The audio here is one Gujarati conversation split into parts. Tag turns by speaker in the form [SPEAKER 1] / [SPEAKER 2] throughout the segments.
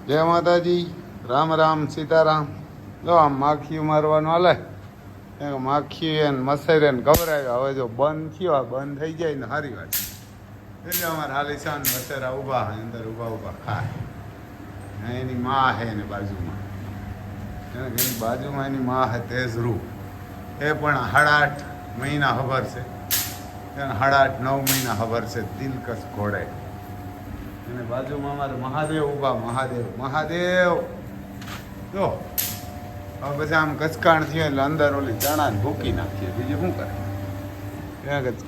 [SPEAKER 1] જય માતાજી, રામ રામ, સીતારામ. જો આમ માખીયું મારવાનું હાલે. માખી મસેરે ગભરાયો. હવે જો બંધ થયો, બંધ થઈ જાય ને સારી વાત. એટલે અમારે હાલીશાન મસેરા ઊભા અંદર ઊભા ખાય. એની માં હે ને બાજુમાં, એની બાજુમાં એની માં હે તેજરૂ. એ પણ 8.5 મહિના ખબર છે, 8.5-9 મહિના ખબર છે. દિલકશ ઘોડે. અને બાજુમાં અમારે મહાદેવ ઊભા. મહાદેવ જો હવે પછી આમ કચકાણ થયો એટલે અંદર ઓલી ચણાને ભૂકી નાખીએ. બીજું શું કરે?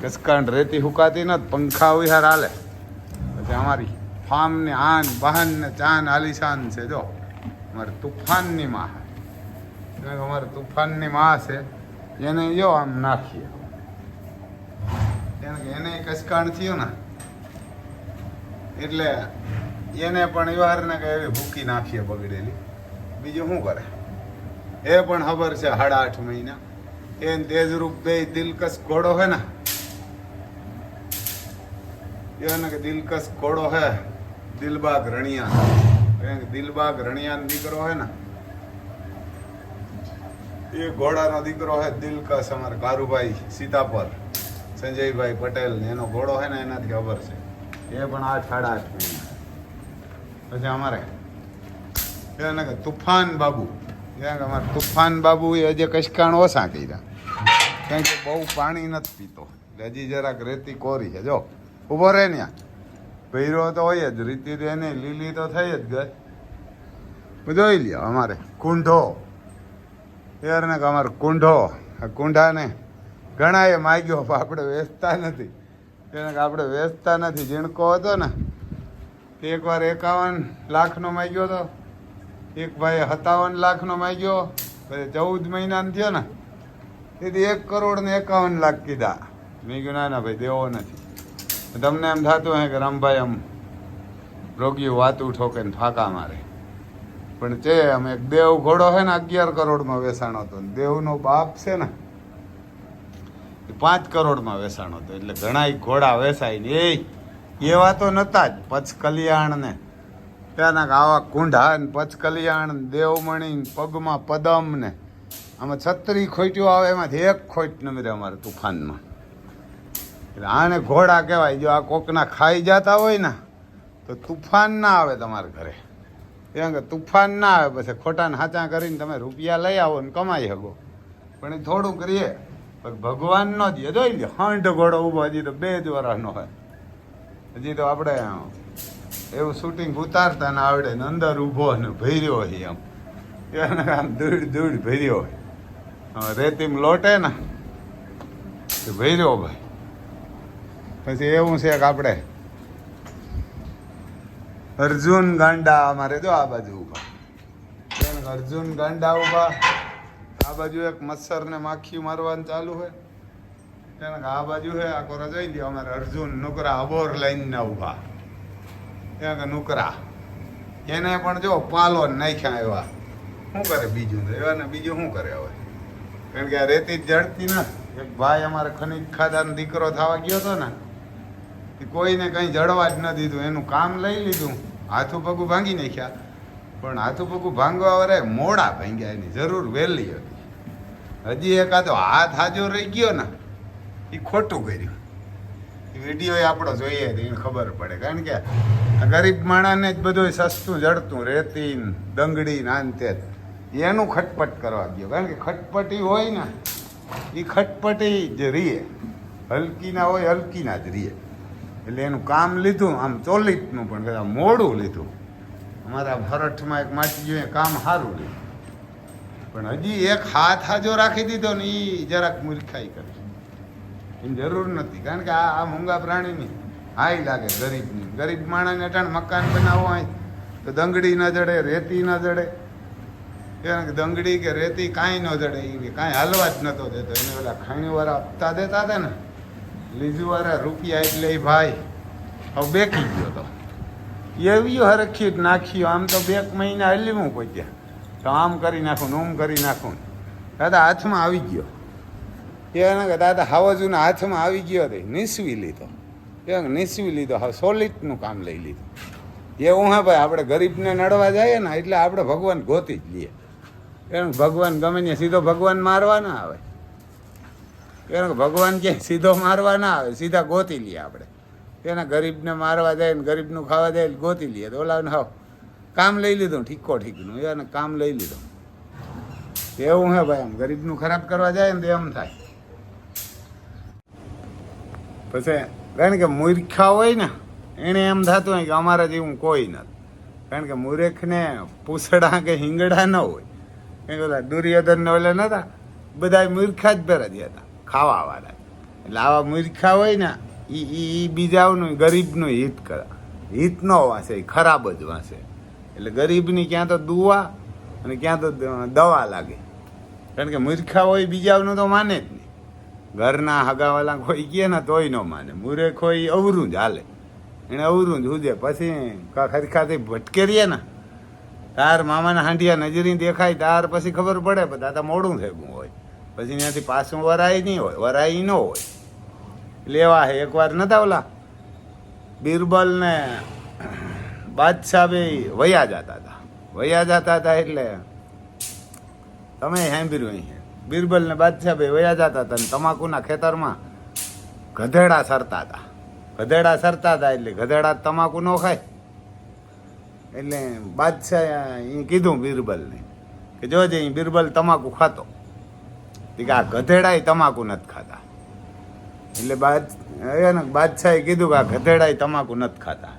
[SPEAKER 1] કચકાણ રેતી હુકાતી નથી, પંખા વિહાર હાલે. પછી અમારી ફાર્મની આન બહાન ને ચાન આલીશાન છે. જો અમારે તુફાનની માં, અમારે તુફાનની માં છે. એને જો આમ નાખીએ, એને કચકાણ થયું ને એટલે એને પણ વ્યવહારને કઈ એવી ભૂકી નાખીએ બગડેલી. બીજું શું કરે? એ પણ ખબર છે 8.5 મહિના. એને તેજરૂપ બે દિલકશ ઘોડો હે ને, એને કે દિલકશ ઘોડો હે દિલબાગ રણિયા. દિલબાગ રણિયાનો દીકરો હે ને, એ ઘોડાનો દીકરો હે દિલકશ. અમારે કારુભાઈ સીતાપર, સંજયભાઈ પટેલ ને એનો ઘોડો હે ને, એનાથી ખબર છે. એ પણ 8.5 મહિના. પછી અમારે એને કે તુફાન બાબુ, અમારે તુફાન બાબુ એ હજી કચકાણ ઓછા કર્યા, કારણ કે બહુ પાણી નથી પીતો. હજી જરાક રેતી કોરી છે. જો ઊભો રહે ને, ભૈરો તો હોય જ, રીતિ એને લીલી તો થઈ જ ગઈ. જોઈ લ્યો અમારે કુંઢો. યાર ને કે અમારે કુંઢો, કુંઢાને ઘણા એ માગ્યો, આપણે વેચતા નથી. આપણે વેચતા નથી. ઝીણકો હતો ને, એકવાર 51 લાખનો માગ્યો હતો. એક ભાઈ 57 લાખનો માગ્યો. પછી 14 મહિનાનો થયો ને, તેથી 1,51,00,000 કીધા. મેં કહ્યું ના ભાઈ, દેવો નથી. તમને એમ થતું હે કે રામભાઈ આમ રોગી વાતું ઠોકે ને ફાંકા મારે, પણ છે અમે એક દેવ ઘોડો છે ને 11 કરોડમાં વેચાણો હતો. દેવનો બાપ છે ને 5 કરોડમાં વેચાણો હતો. એટલે ઘણા ઘોડા વેચાય ને એવા તો નતા જ. પચકલ્યાણ ને ત્યાંના આવા કુંઢા ને પચકલ્યાણ, દેવમણી, પગમાં પદમ ને આમાં 36 ખોટીઓ આવે, એમાંથી એક ખોટ ન મળે અમારે તુફાનમાં. એટલે આને ઘોડા કહેવાય. જો આ કોકના ખાઈ જતા હોય ને તો તુફાન ના આવે તમારા ઘરે. એમ કે તુફાન ના આવે, પછી ખોટાને હાચા કરીને તમે રૂપિયા લઈ આવો ને કમાઈ શકો. પણ એ થોડું કરીએ ભગવાન નો દે. જોઈ લો હંઠ ઘોડો ઊભો, હજી તો 2 જ વર્ષનો હોય. હજી તો આપણે એવું શૂટિંગ ઉતારતા ને આવડે ને, અંદર ઊભો ને ભર્યો હોય એમ, એને આમ દૂડ ભર્યો હોય. રેતીમ લોટે ને ભર્યો ભાઈ. પછી એવું છે કે આપણે અર્જુન ગાંડા અમારે જો આ બાજુ ઊભા. અર્જુન ગાંડા ઊભા. આ બાજુ એક મચ્છર ને માખી મારવાનું ચાલુ હોય. આ બાજુ હે આ કોરા જોઈ લ્યો અમારે અર્જુન નુકરા અબોર લાઈન ના ઊભા. નુકરા એને પણ જો પાલો નાખ્યા એવા. શું કરે બીજું? એવા બીજું શું કરે હવે? કારણ કે આ રેતી જડતી ને. એક ભાઈ અમારે ખનીજ ખાધાનો દીકરો થવા ગયો હતો ને, કોઈને કંઈ જડવા જ ન દીધું. એનું કામ લઈ લીધું, હાથું પગું ભાંગી નાખ્યા. પણ હાથું પગું ભાંગવા વરે મોડા ભાંગ્યા. એની જરૂર વહેલી હતી. હજી એકાદો હાથ હાજો રહી ગયો ને, એ ખોટું કર્યું. વિડીયો આપણો જોઈએ તો એને ખબર પડે. કારણ કે ગરીબ માણસને જ બધું સસ્તું જડતું, રેતી દંગડી નાનતે એનું ખટપટ કરવા ગયો. કારણ કે ખટપટી હોય ને એ ખટપટી જ રીએ, હલકી ના હોય હલકી ના જ રીએ. એટલે એનું કામ લીધું આમ ચોલીટનું, પણ કદાચ મોડું લીધું. અમારા ભરઠમાં એક માટી જોઈએ કામ સારું લીધું, પણ હજી એક હાથ હાજો રાખી દીધો ને એ જરાક મૂર્ખાઈ કરી. એની જરૂર નથી. કારણ કે આ મૂંગા પ્રાણીની હાઈ લાગે ગરીબની. ગરીબ માણસને અટાણ મકાન બનાવવો હોય તો દંગડી ન જડે, રેતી ન જડે. કારણ કે દંગડી કે રેતી કાંઈ ન જડે. એ કાંઈ હાલવા જ નહોતો દેતો. એને પેલા ખાણીવાળા હપ્તા દેતા હતા ને, લીઝુવાળા રૂપિયા, એટલે એ ભાઈ હવે બેકી ગયો હતો. એવી હરખી નાખ્યું. આમ તો 2 મહિના હલીવું પહોંચ્યા તો આમ કરી નાખું ને ઓમ કરી નાખું. દાદા હાથમાં આવી ગયો. એને કે દાદા હાવજુના હાથમાં આવી ગયો. નીસવી લીધો. નીસવી લીધો. હવે સોલિડનું કામ લઈ લીધું. એવું હે ભાઈ, આપણે ગરીબને નડવા જઈએ ને એટલે આપણે ભગવાન ગોતી જ લઈએ. કારણ કે ભગવાન ગમે ત્યાં સીધો ભગવાન મારવા ના આવે. કારણ કે ભગવાન ક્યાંય સીધો મારવા ના આવે, સીધા ગોતી લઈએ આપણે. એના ગરીબને મારવા જાય ને ગરીબનું ખાવા જાય ગોતી લઈએ તો ઓલાને હાવ કામ લઈ લીધું ઠીકો ઠીકનું, એને કામ લઈ લીધું. એવું હે ભાઈ, આમ ગરીબનું ખરાબ કરવા જાય ને તો એમ થાય. પછી કારણ કે મૂર્ખા હોય ને એને એમ થતું હોય કે અમારા જેવું કોઈ નથી. કારણ કે મૂર્ખને પૂછડા કે હિંગડા ન હોય. કારણ કે ઓલા દુર્યોધન ને ઓલા નતા, બધા મૂર્ખા જ ભેરા જ હતા ખાવાવાળા. એટલે આવા મૂર્ખા હોય ને એ બીજાનું ગરીબનું હિત કરે, હિત ન વાંચે, ખરાબ જ વાંચે. એટલે ગરીબની ક્યાં તો દુઆ અને ક્યાં તો દવા લાગે. કારણ કે મૂર્ખા હોય બીજાનું તો માને જ નહીં. ઘરના હગાવાલા કોઈ કહે ને તોય ન માને. મૂર્ખ હોય અવરું જ હાલે, એને અવરું જ હુજે. પછી ખરખાથી ભટકે રહીએ ને તાર મામાના હાંડિયા નજરી દેખાય તાર પછી ખબર પડે, બધા તો મોડું થયું હોય. પછી ત્યાંથી પાછું વરાય નહીં હોય, વરાય ન હોય. લેવા હે એકવાર નતા ઓલા બિરબલ ને બાદશાહ બે વયા જતા હતા. એટલે તમે સાંભળ્યું અહીં બિરબલ ને બાદશાહ બે વયા જતા હતા ને તમાકુના ખેતરમાં ગધેડા સરતા હતા. એટલે ગધેડા તમાકુ ન ખાય. એટલે બાદશાહ એ કીધું બિરબલને કે જોજે અહીં બિરબલ તમાકુ ખાતો, કે આ ગધેડા તમાકુ નથી ખાતા. એટલે બાદશાહે કીધું કે આ ગધેડા તમાકુ નથી ખાતા.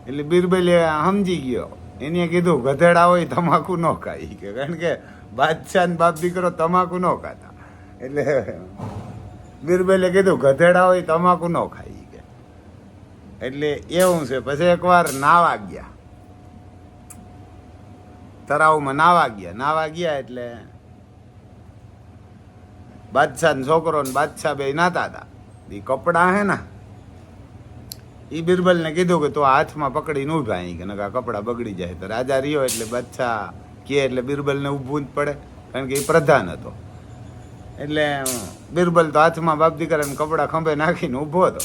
[SPEAKER 1] એટલે બિરબલે સમજી ગયો, એને કીધું ગધેડા હોય તમાકુ ન ખાય કે, કારણ કે બાદશાહ ને બાપ દીકરો તમાકુ ન ખાતા. એટલે બિરબલે કીધું ગધેડા હોય તમાકુ ન ખાય કે. એટલે એવું છે. પછી એકવાર નાવા ગયા, તળાવમાં નાવા ગયા એટલે બાદશાહ ને છોકરો ને બાદશાહ બે નાતા હતા. એ કપડા હે ને એ બિરબલ ને કીધું કે તું હાથમાં પકડીને ઉભા કે નકા કપડા બગડી જાય. તો રાજા રહ્યો એટલે બાદશાહ કે એટલે બિરબલ ને ઊભું જ પડે, કારણ કે એ પ્રધાન હતો. એટલે બિરબલ તો હાથમાં બાપ દીકરાને કપડા ખંભે નાખીને ઊભો હતો.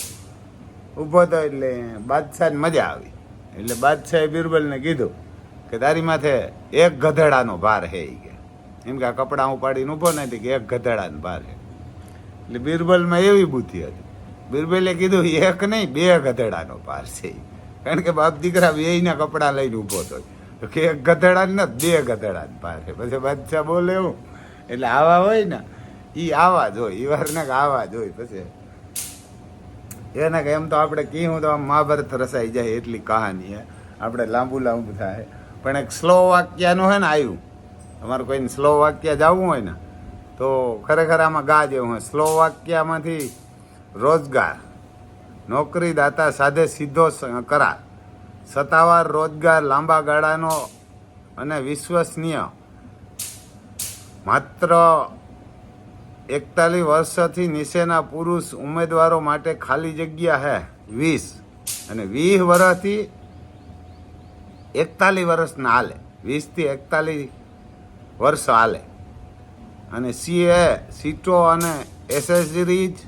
[SPEAKER 1] એટલે બાદશાહને મજા આવી. એટલે બાદશાહે બિરબલને કીધું કે તારી માથે એક ગધેડાનો ભાર હે કે, એમ કે આ કપડા ઉપાડીને ઊભો નથી કે એક ગધેડાનો ભાર હે. એટલે બિરબલમાં એવી બુદ્ધિ હતી. બિરબલે કીધું એક નહીં 2 ગધેડાનો ભાર છે. કારણ કે બાપ દીકરા બેયના કપડા લઈને ઊભો હતો કે એક ગધેડા ને 2 ગધેડાનો ભાર છે. પછી બાદશાહ બોલે એવું. એટલે આવા હોય ને એ આવા જ હોય, એ વાર ને આવા જ હોય. પછી એને કે એમ તો આપણે કીધું તો આમ મહાભારત રસાઈ જાય એટલી કહાની હે, આપણે લાંબુ થાય. પણ એક સ્લો વાક્યનું હે ને આવ્યું. તમારે કોઈને સ્લો વાક્ય જવું હોય ને તો ખરેખર આમાં ગા જેવું હોય. સ્લો વાક્યમાંથી રોજગાર, નોકરી દાતા સાથે સીધો કરાર, સત્તાવાર રોજગાર, લાંબા ગાળાનો અને વિશ્વસનીય, માત્ર 41 વર્ષથી નીચેના પુરુષ ઉમેદવારો માટે ખાલી જગ્યા હે 20, અને 20 વર્ષથી 41 વર્ષના હાલે, 20 થી 41 વર્ષ હાલે. અને સીટો અને એસેસરીઝ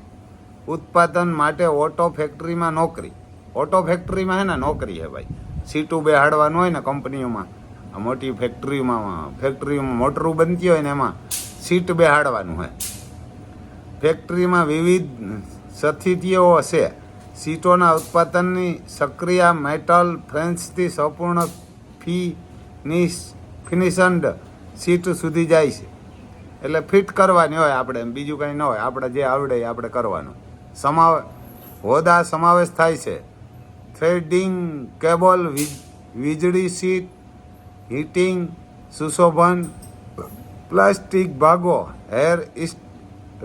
[SPEAKER 1] ઉત્પાદન માટે ઓટો ફેક્ટરીમાં નોકરી. ઓટો ફેક્ટરીમાં હે ને નોકરી હે ભાઈ. સીટું બેહાડવાનું હોય ને કંપનીઓમાં, આ મોટી ફેક્ટરીઓમાં મોટરું બનતી હોય ને એમાં સીટ બેહાડવાનું હોય. ફેક્ટરીમાં વિવિધ સ્થિતિઓ હશે. સીટોના ઉત્પાદનની સક્રિય મેટલ ફ્રેન્ચથી સંપૂર્ણ ફિનિશન્ડ સીટ સુધી જાય છે. એટલે ફિટ કરવાની હોય આપણે, બીજું કંઈ ન હોય. આપણે જે આવડે એ આપણે કરવાનું. હોદ્દા સમાવેશ થાય છે થ્રેડિંગ, કેબલ, વીજળી સીટ, હીટિંગ, સુશોભન, પ્લાસ્ટિક ભાગો, હેર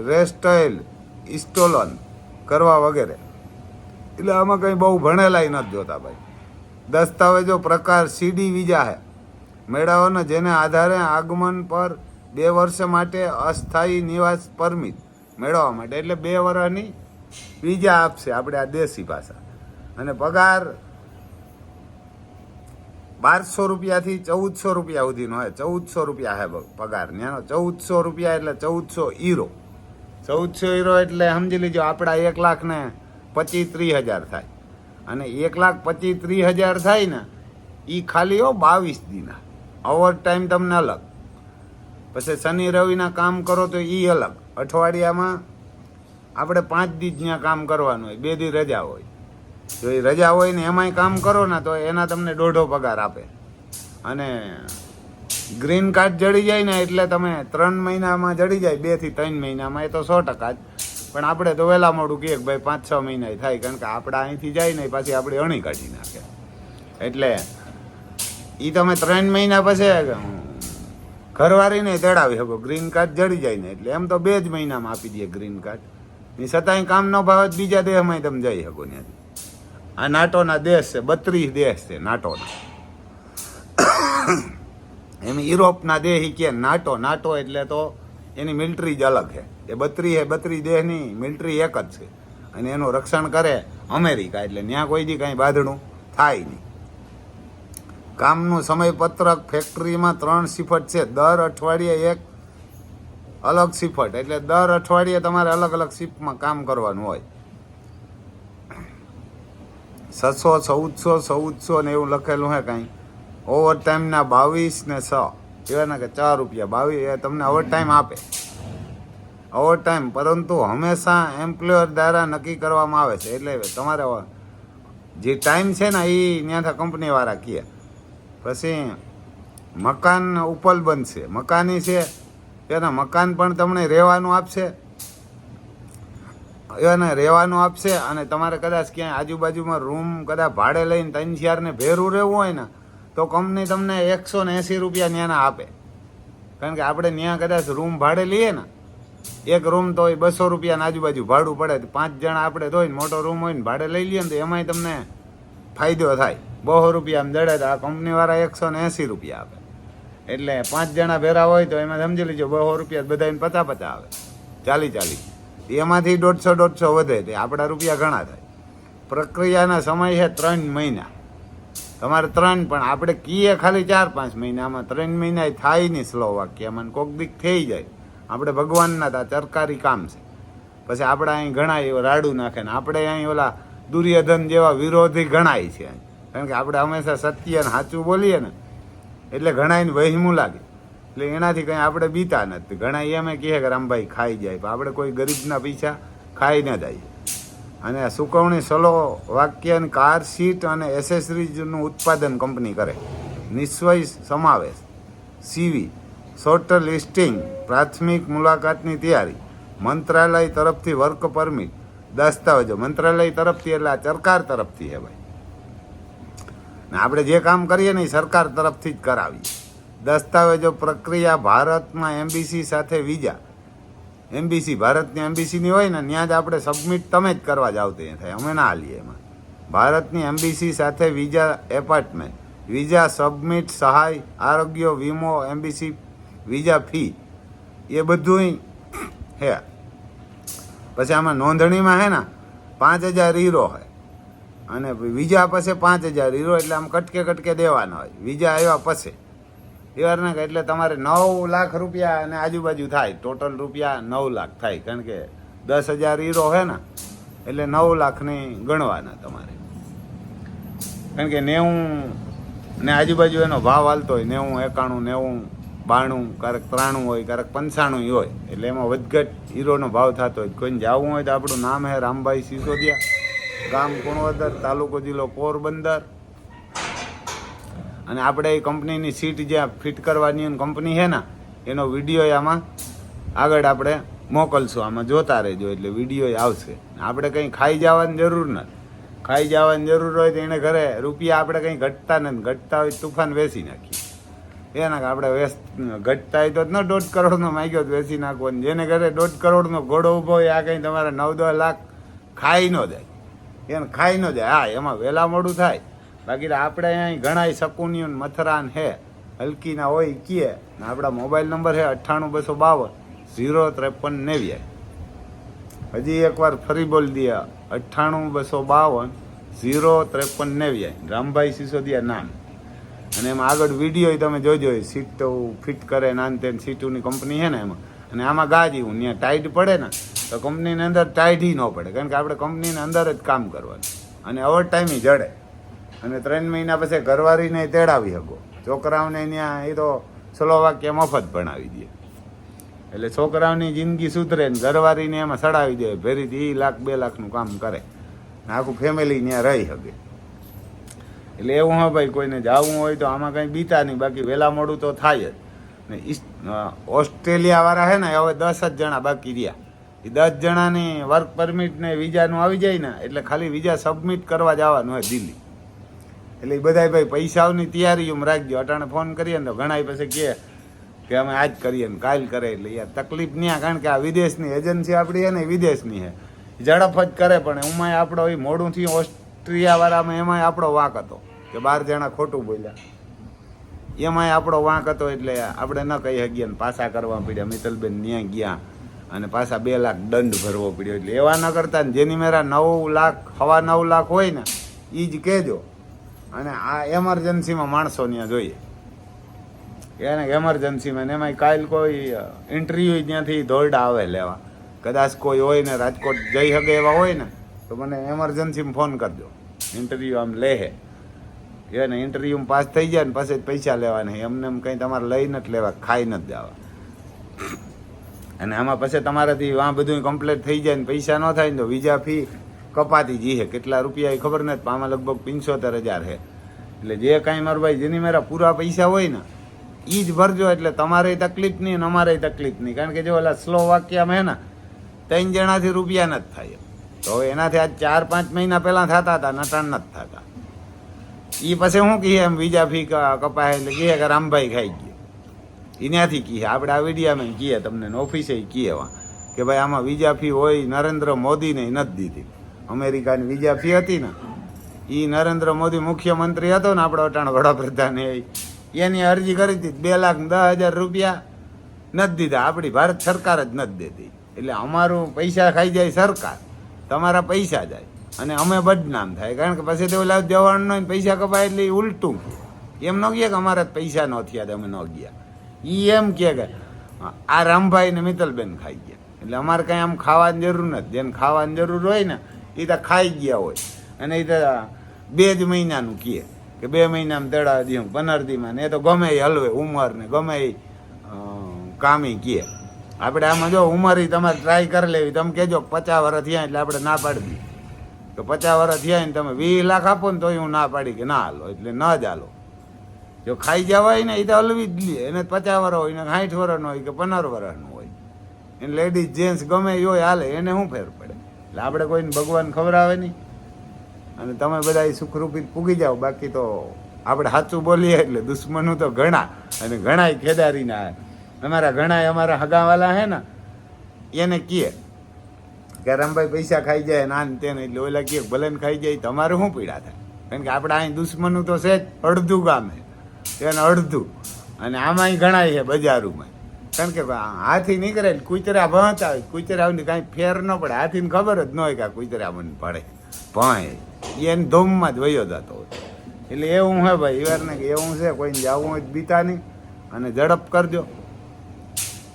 [SPEAKER 1] રેસ્ટાઇલ, ઇન્સ્ટોલન કરવા વગેરે. એટલે આમાં કંઈ બહુ ભણેલાય નથી જોતા ભાઈ. દસ્તાવેજો પ્રકાર સીડી વિઝા હે મેળવવાનો, જેને આધારે આગમન પર 2 વર્ષ માટે અસ્થાયી નિવાસ પરમિટ મેળવવા માટે. એટલે 2 વર્ષની વિઝા આપશે આપણે આ દેશી ભાષા. અને પગાર 1200 રૂપિયાથી 1400 રૂપિયા સુધીનો હોય. 1400 રૂપિયા હે પગાર ન્યાનો. 1400 રૂપિયા એટલે 1400 યુરો. 1400 યુરો એટલે સમજી લીજો આપણા 1,25,30,000 થાય. અને 1,25,30,000 થાય ને એ ખાલી 22 દીના. ઓવર ટાઈમ તમને અલગ, પછી શનિ રવિના કામ કરો તો એ અલગ. અઠવાડિયામાં આપણે 5 દી જ ત્યાં કામ કરવાનું હોય, 2 દી રજા હોય. જો એ રજા હોય ને એમાંય કામ કરો ને તો એના તમને 1.5 પગાર આપે. અને ગ્રીન કાર્ડ જડી જાય ને એટલે તમે 3 મહિનામાં જડી જાય, 2 થી 3 મહિનામાં, એ તો 100% જ. પણ આપણે તો વહેલા મોડું કહીએ કે ભાઈ 5-6 મહિના થાય, કારણ કે આપણે અહીંથી જાય ને પાછી આપણે અણી કાઢી નાખે. એટલે એ તમે 3 મહિના પછી ઘરવાળીને તેડાવી શકો, ગ્રીન કાર્ડ જડી જાય ને. એટલે એમ તો 2 જ મહિનામાં આપી દે ગ્રીન કાર્ડ. એ છતાંય કામ ન ભાવે બીજા દેશમાં તમે જઈ શકો ત્યાંથી. આ નાટોના દેશ છે, 32 દેશ છે નાટોના. એમ યુરોપના દેશ કે નાટો એટલે તો એની મિલિટરી જ અલગ છે. એ 32 દેશની મિલિટરી એક જ છે, અને એનું રક્ષણ કરે અમેરિકા. એટલે ત્યાં કોઈ દી કાંઈ બાંધણું થાય નહીં. કામનું સમયપત્રક ફેક્ટરીમાં 3 શિફ્ટ છે, દર અઠવાડિયે એક અલગ શિફ્ટ. એટલે દર અઠવાડિયે તમારે અલગ અલગ શિફ્ટમાં કામ કરવાનું હોય. 600, 1400 ને એવું લખેલું હે કાંઈ. ઓવર ટાઈમના 22 ને 6 એવાના કે 4 રૂપિયા. 22 એ તમને ઓવર ટાઈમ આપે, ઓવર ટાઈમ, પરંતુ હંમેશા એમ્પ્લોયર દ્વારા નક્કી કરવામાં આવે છે. એટલે તમારે જે ટાઈમ છે ને એ ત્યાંથી કંપનીવાળા કહે. પછી મકાન ઉપલ બનશે, મકાની છે એના મકાન પણ તમને રહેવાનું આપશે, એને રહેવાનું આપશે. અને તમારે કદાચ ક્યાંય આજુબાજુમાં રૂમ કદાચ ભાડે લઈને 3-4 ને ભેરું રહેવું હોય ને તો કંપની તમને 180 રૂપિયા ત્યાંના આપે. કારણ કે આપણે ત્યાં કદાચ રૂમ ભાડે લઈએ ને, એક રૂમ તો 200 રૂપિયાના આજુબાજુ ભાડું પડે. 5 જણા આપણે તો મોટો રૂમ હોય ને ભાડે લઈ લઈએ ને તો એમાંય તમને ફાયદો થાય. 200 રૂપિયા આમ જડે તો આ કંપનીવાળા 180 રૂપિયા આપે. એટલે 5 જણા ભેરા હોય તો એમાં સમજી લેજો 200 રૂપિયા બધાને 50 આવે, 40. એમાંથી 150 વધે તે આપણા રૂપિયા ઘણા થાય. પ્રક્રિયાના સમય છે 3 મહિના. તમારે 3, પણ આપણે કીએ ખાલી 4-5 મહિનામાં. 3 મહિના થાય નહીં સ્લો વાક્યમાં, કોક દીક થઈ જાય. આપણે ભગવાનના તા સરકારી કામ છે. પછી આપણે અહીં ઘણા રાડું નાખે ને આપણે અહીં ઓલા દુર્યોધન જેવા વિરોધી ગણાય છે. કારણ કે આપણે હંમેશા સત્ય અને સાચું બોલીએ ને એટલે ઘણાને વહેમું લાગે. એટલે એનાથી કંઈ આપણે બીતા નથી. ઘણા એમ કહે કે રામભાઈ ખાઈ જાય, પણ આપણે કોઈ ગરીબના પૈસા ખાઈ ન જાય. અને સુકવણી સલો વાક્યની કાર સીટ અને એસેસરીઝનું ઉત્પાદન કંપની કરે. નિશ્ચય સમાવેશ, સીવી, શોર્ટ લિસ્ટિંગ, પ્રાથમિક મુલાકાતની તૈયારી, મંત્રાલય તરફથી વર્ક પરમિટ, દસ્તાવેજો. મંત્રાલય તરફથી એટલે આ સરકાર તરફથી છે ભાઈ. ને આપણે જે કામ કરીએ ને એ સરકાર તરફથી જ કરાવીએ. દસ્તાવેજો પ્રક્રિયા ભારતમાં એમ્બેસી સાથે વિઝા. એમ્બેસી ભારતની એમ્બેસીની હોય ને ત્યાં જ આપણે સબમિટ તમે જ કરવા જાવ તે થાય, અમે ના હાલીએ એમાં. ભારતની એમ્બેસી સાથે વિઝા એપાર્ટમેન્ટ, વિઝા સબમિટ, સહાય, આરોગ્ય વીમો, એમ્બેસી વિઝા ફી, એ બધું હે. પછી આમાં નોંધણીમાં હે ને 5,000 યુરો હોય, અને વિઝા પછી 5,000 યુરો. એટલે આમ કટકે દેવાના હોય વિઝા આવ્યા પછી. એવાર ના એટલે તમારે 9 લાખ રૂપિયા અને આજુબાજુ થાય. ટોટલ રૂપિયા 9 લાખ થાય. કારણ કે 10,000 યુરો હે ને એટલે 9 લાખની ગણવાના તમારે. કારણ કે 90 ને આજુબાજુ એનો ભાવ હાલતો હોય, 90, 91, 90, 92, ક્યારેક 93 હોય, ક્યારેક 95 હોય. એટલે એમાં વધઘટ હીરોનો ભાવ થતો હોય. કોઈને જવું હોય તો આપણું નામ હે રામભાઈ સિસોદિયા, ગામ કુણવદર, તાલુકો જિલ્લો પોરબંદર. અને આપણે એ કંપનીની સીટ જ્યાં ફિટ કરવાની કંપની છે ને એનો વિડીયો આમાં આગળ આપણે મોકલશું. આમાં જોતા રહેજો એટલે વિડીયો આવશે. આપણે કંઈ ખાઈ જવાની જરૂર નથી. ખાઈ જવાની જરૂર હોય તો એને ઘરે રૂપિયા આપણે કંઈ ઘટતા નથી. ઘટતા હોય તુફાન વેચી નાખીએ. એના આપણે ઘટતા હોય તો 1.5 કરોડનો માગ્યો તો વેચી નાખવો. જેને ઘરે 1.5 કરોડનો ઘોડો ઊભો હોય આ કંઈ તમારે 9-10 લાખ ખાઈ ન જાય. એને ખાઈ ન જાય. હા, એમાં વહેલા મોડું થાય. બાકી આપણે અહીં ઘણા શકુનિયન મથરાન હે હલકીના હોય કીએ. આપણા મોબાઈલ નંબર છે 98 252 053 99. હજી એકવાર ફરી બોલી દઈએ 98 252 053 99. રામભાઈ સિસોદિયા નામ. અને એમાં આગળ વિડીયો તમે જોજો. સીટ તો ફિટ કરે નાન તેન સીટોની કંપની છે ને એમાં. અને આમાં ગાજી ત્યાં ટાઈટ પડે ને તો કંપનીની અંદર ટાઈટ ન પડે. કારણ કે આપણે કંપનીની અંદર જ કામ કરવાનું. અને ઓવર ટાઈમ જડે. અને 3 મહિના પછી ઘરવાળીને તેડાવી શકો. છોકરાઓને ત્યાં એ તો સ્લોવાકિયા મફત ભણાવી દે. એટલે છોકરાઓની જિંદગી સુધરે ને ઘરવાળીને એમાં સડાવી દે. ભેરીથી 1 લાખ 2 લાખનું કામ કરે ને આખું ફેમિલી ત્યાં રહી શકે. એટલે એવું હા ભાઈ, કોઈને જવું હોય તો આમાં કંઈ બીતા નહીં. બાકી વહેલા મોડું તો થાય જ. ને ઓસ્ટ્રેલિયાવાળા છે ને હવે 10 જ જણા બાકી રહ્યા. એ 10 જણાની વર્ક પરમિટ ને વિઝાનું આવી જાય ને એટલે ખાલી વિઝા સબમિટ કરવા જવાનું હોય દિલ્હી. એટલે એ બધા ભાઈ પૈસાઓની તૈયારી રાખજો. અટાણે ફોન કરીએ ને તો ઘણા પછી કે અમે આજ કરીએ ને કાલ કરે. એટલે યાર તકલીફ નહીં, કારણ કે આ વિદેશની એજન્સી આપણી છે ને વિદેશની છે, ઝડપ જ કરે. પણ એમાંય આપણો એ મોડુંથી ઓસ્ટ્રેલિયાવાળામાં એમાંય આપણો વાંક હતો કે 12 જણા ખોટું બોલ્યા, એમાંય આપણો વાંક હતો. એટલે આપણે ન કહી શકીએ ને પાછા કરવા પડ્યા. મિત્તલબેન ત્યાં ગયા અને પાછા 2 લાખ દંડ ભરવો પડ્યો. એટલે એવા ન કરતા ને જેની મેરા 9 લાખ 9.25 લાખ હોય ને એ જ કહેજો. અને આ એમરજન્સીમાં માણસો ત્યાં જોઈએ, એને એમરજન્સીમાં ને એમાંય કાલ કોઈ ઇન્ટરવ્યુ ત્યાંથી દોરડા આવે લેવા. કદાચ કોઈ હોય ને રાજકોટ જઈ શકે એવા હોય ને તો મને એમરજન્સીમાં ફોન કરજો. ઇન્ટરવ્યુ આમ લે હે એને ઇન્ટરવ્યુમાં પાસ થઈ જાય ને પછી પૈસા લેવા નહીં. એમને એમ કંઈ તમારે લઈ નથી લેવા, ખાઈ નથી દેવા. અને આમાં પછી તમારાથી આ બધું કમ્પ્લીટ થઈ જાય ને પૈસા ન થાય ને તો વિઝા ફી કપાતી જી છે. કેટલા રૂપિયા એ ખબર નથી, આમાં લગભગ 75,000 છે. એટલે જે કાંઈ મારું ભાઈ જેની મારા પૂરા પૈસા હોય ને એ જ ભરજો. એટલે તમારે તકલીફ નહીં ને અમારે તકલીફ નહીં. કારણ કે જો ઓલા સ્લોવાકિયામાં હે ને 3 જણાથી રૂપિયા નથી થાય. તો હવે એનાથી આજ 4-5 મહિના પહેલાં થતા હતા, નટાણ નથી થતા. એ પછી શું કહીએ એમ વિઝા ફી કપાય એટલે કહે કે રામભાઈ ખાઈ ગયો. એનાથી કહીએ આપણે આ વિડીયામાં કહીએ તમને ઓફિસે કહીએ કે ભાઈ આમાં વિઝા ફી હોય નરેન્દ્ર મોદીને નથી દીધી. અમેરિકાની વિઝા ફી હતી ને એ નરેન્દ્ર મોદી મુખ્યમંત્રી હતો ને આપણો અટાણ વડાપ્રધાન, એની અરજી કરી હતી. 2,10,000 રૂપિયા નથી દીધા. આપણી ભારત સરકાર જ નથી દેતી. એટલે અમારું પૈસા ખાઈ જાય સરકાર, તમારા પૈસા જાય અને અમે બદનામ થાય. કારણ કે પછી તો ઓલા જવાનનો પૈસા કપાય એટલે ઉલટું એમ ન કહે કે અમારા પૈસા ન થયા અમે ન ગયા. એ એમ કહે કે આ રામભાઈ ને મિત્તલબેન ખાઈ ગયા. એટલે અમારે કાંઈ આમ ખાવાની જરૂર નથી. જેને ખાવાની જરૂર હોય ને એ તો ખાઈ ગયા હોય. અને એ તો 2 જ મહિનાનું કહે કે 2 મહિનામાં તેડાવી દઉં 15 દીમાં. ને એ તો ગમે એ હલવે ઉંમર ને ગમે એ કામી કહે. આપણે આમાં જો ઉંમર તમારે ટ્રાય કરી લેવી. તમે કહેજો 50 વર્ષ થયા એટલે આપણે ના પાડી દઈએ. તો 50 વર્ષ થયા ને તમે 20 લાખ આપો ને તો હું ના પાડી કે ના હાલો. એટલે ન જ હાલો. જો ખાઈ જવાય ને એ તો હલવી જ લે. એને 50 વર્ષ હોય ને 60 વર્ષનો હોય કે 15 વર્ષનું હોય. એને લેડીઝ જેન્ટ્સ ગમે એ હોય હાલે, એને શું ફેર પડે. એટલે આપણે કોઈને ભગવાન ખવડાવે નહીં. અને તમે બધા સુખરૂપી પૂગી જાઓ. બાકી તો આપણે સાચું બોલીએ એટલે દુશ્મનો તો ઘણા અને ઘણાય ખેદારીના. અમારા હગાવાલા હે ને એને કહે કે રામભાઈ પૈસા ખાઈ જાય ના તેને. એટલે ઓલા કહે ભલે ને ખાઈ જાય તમારે શું પીડા થાય. કારણ કે આપણે અહીં દુશ્મનું તો છે જ અડધું ગામ છે એને અડધું. અને આમાંય ઘણા છે બજારોમાં. કારણ કે હાથી નીકળે કૂતરા ભણતા હોય. કૂતરાઓની કાંઈ ફેર ન પડે. હાથીને ખબર જ ન હોય કે આ કૂતરા મને પડે ભણે. એને ધૂમમાં જ વયો જતો હોય. એટલે એવું હે ભાઈ એ વાર ને કે એવું છે. કોઈને જવું હોય બીતા નહીં. અને ઝડપ કરજો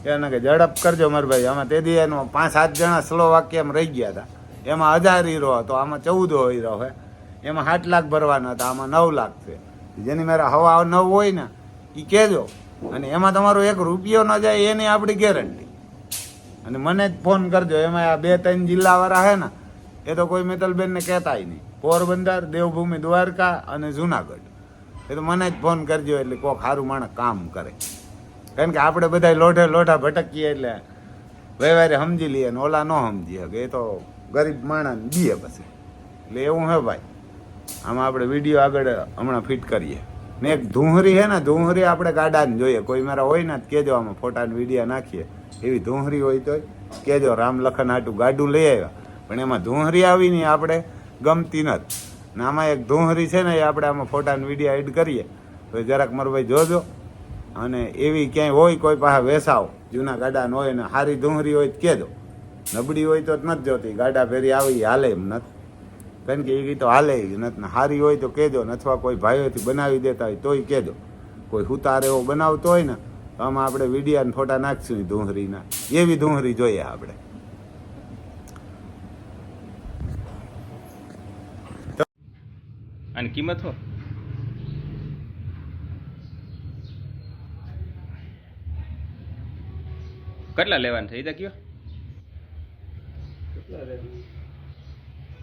[SPEAKER 1] એને કે ઝડપ કરજો મારા ભાઈ. આમાં તે દી એનો 5-7 જણા સ્લોવાકિયામાં રહી ગયા હતા. એમાં 1000 હીરો હતો, આમાં 14 હીરો હોય. એમાં 7 લાખ ભરવાના હતા, આમાં 9 લાખ છે. જેની મારા હવા 9 હોય ને એ કહેજો. અને એમાં તમારો 1 રૂપિયો ન જાય એની આપણી ગેરંટી. અને મને જ ફોન કરજો. એમાં આ 2-3 જિલ્લાવાળા છે ને એ તો કોઈ મિત્તલબેનને કહેતાય નહીં. પોરબંદર, દેવભૂમિ, દ્વારકા અને જુનાગઢ. એ તો મને જ ફોન કરજો. એટલે કોઈક સારું માણસ કામ કરે. કારણ કે આપણે બધા લોઢા ભટકીએ એટલે વ્યવહારે સમજી લઈએ ને ઓલા ન સમજી શકે. એ તો ગરીબ માણસ દીએ પછી. એટલે એવું હે ભાઈ. આમાં આપણે વિડીયો આગળ હમણાં ફિટ કરીએ. ને એક ધૂંહરી છે ને, ધૂંહરી આપણે ગાડાને જોઈએ. કોઈ મારા હોય ને કહેજો, આમાં ફોટાને વિડીયો નાખીએ. એવી ધૂંહરી હોય તો કહેજો. રામ લખન હાટું ગાડું લઈ આવ્યા પણ એમાં ધૂંહરી આવી નહીં, આપણે ગમતી નથી. ને આમાં એક ધૂંહરી છે ને એ આપણે આમાં ફોટાને વિડીયો એડ કરીએ તો જરાક મારો ભાઈ જોજો. અને એવી ક્યાંય હોય કોઈ પાસે વેસાવ જૂના ગાડાને હોય ને સારી ધૂંહરી હોય તો કહેજો. નબળી હોય તો નથી જોતી. ગાડા ફેરી આવી હાલે એમ નથી. કારણ કે એ તો હાલે નથી ને. સારી હોય તો કહેજો ને. અથવા કોઈ ભાઈઓથી બનાવી દેતા હોય તોય કહેજો. કોઈ હુતાર એવો બનાવતો હોય ને તો આમાં આપણે વિડીયાને ફોટા નાખશું ધૂંહરીના. એવી ધૂંહરી જોઈએ આપણે.
[SPEAKER 2] કિંમત શું? કેટલા લેવાના છે એ તો કયો?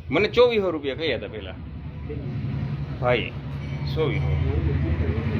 [SPEAKER 2] મને 2400 રૂપિયા કહ્યા હતા પેલા ભાઈ. 2400